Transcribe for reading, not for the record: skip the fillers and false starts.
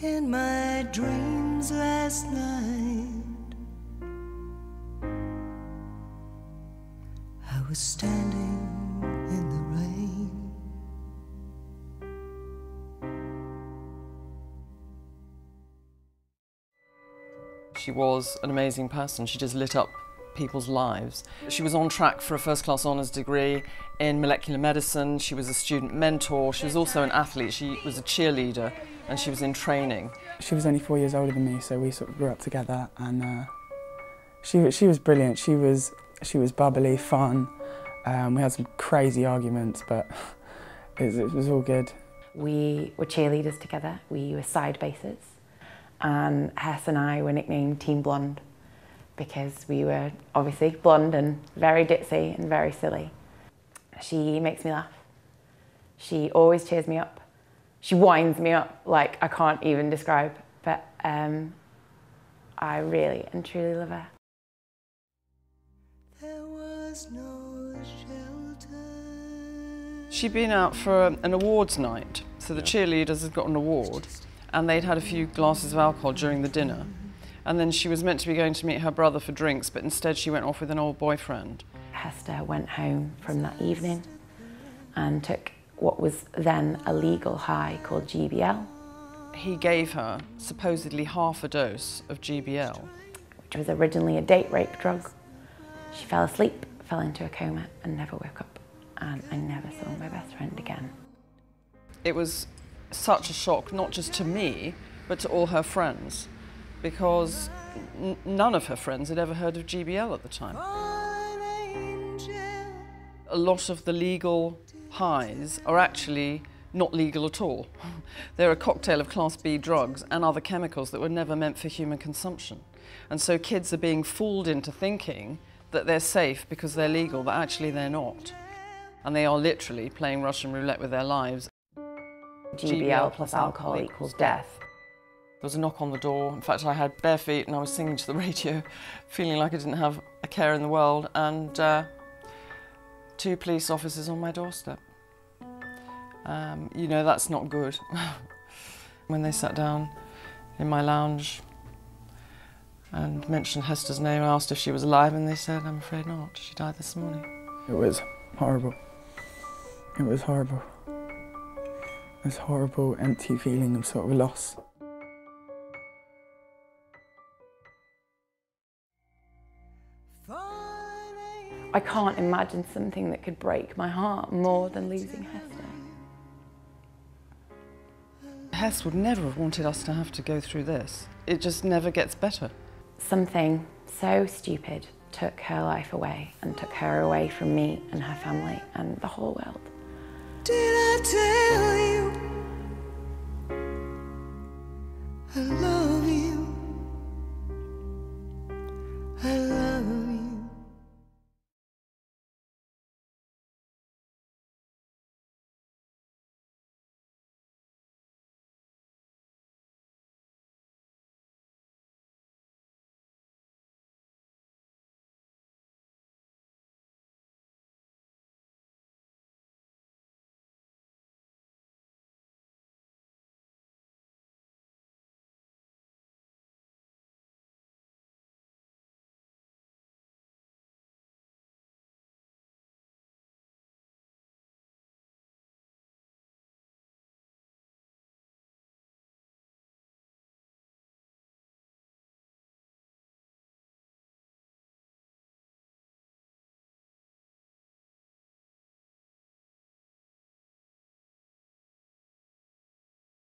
In my dreams last night, I was standing in the rain. She was an amazing person. She just lit up people's lives. She was on track for a first-class honours degree in molecular medicine. She was a student mentor. She was also an athlete. She was a cheerleader and she was in training. She was only 4 years older than me, so we sort of grew up together, and she was brilliant. She was bubbly, fun. We had some crazy arguments, but it was all good. We were cheerleaders together. We were side bases, and Hess and I were nicknamed Team Blonde because we were obviously blonde and very ditzy and very silly. She makes me laugh. She always cheers me up. She winds me up like I can't even describe, but I really and truly love her. There was no shelter. She'd been out for an awards night, so the cheerleaders had got an award and they'd had a few glasses of alcohol during the dinner. And then she was meant to be going to meet her brother for drinks, but instead she went off with an old boyfriend. Hester went home from that evening and took what was then a legal high called GBL. He gave her supposedly half a dose of GBL, which was originally a date rape drug. She fell asleep, fell into a coma and never woke up, and I never saw my best friend again. It was such a shock, not just to me, but to all her friends, because none of her friends had ever heard of GBL at the time. A lot of the legal highs are actually not legal at all. They're a cocktail of Class B drugs and other chemicals that were never meant for human consumption. And so kids are being fooled into thinking that they're safe because they're legal, but actually they're not. And they are literally playing Russian roulette with their lives. GBL plus alcohol equals death. There was a knock on the door. In fact, I had bare feet and I was singing to the radio, feeling like I didn't have a care in the world, and 2 police officers on my doorstep. You know, that's not good. When they sat down in my lounge and mentioned Hester's name, I asked if she was alive and they said, "I'm afraid not, she died this morning." It was horrible. It was horrible. This horrible, empty feeling of sort of loss. I can't imagine something that could break my heart more than losing Hester. Hess would never have wanted us to have to go through this. It just never gets better. Something so stupid took her life away and took her away from me and her family and the whole world. Did I tell you I love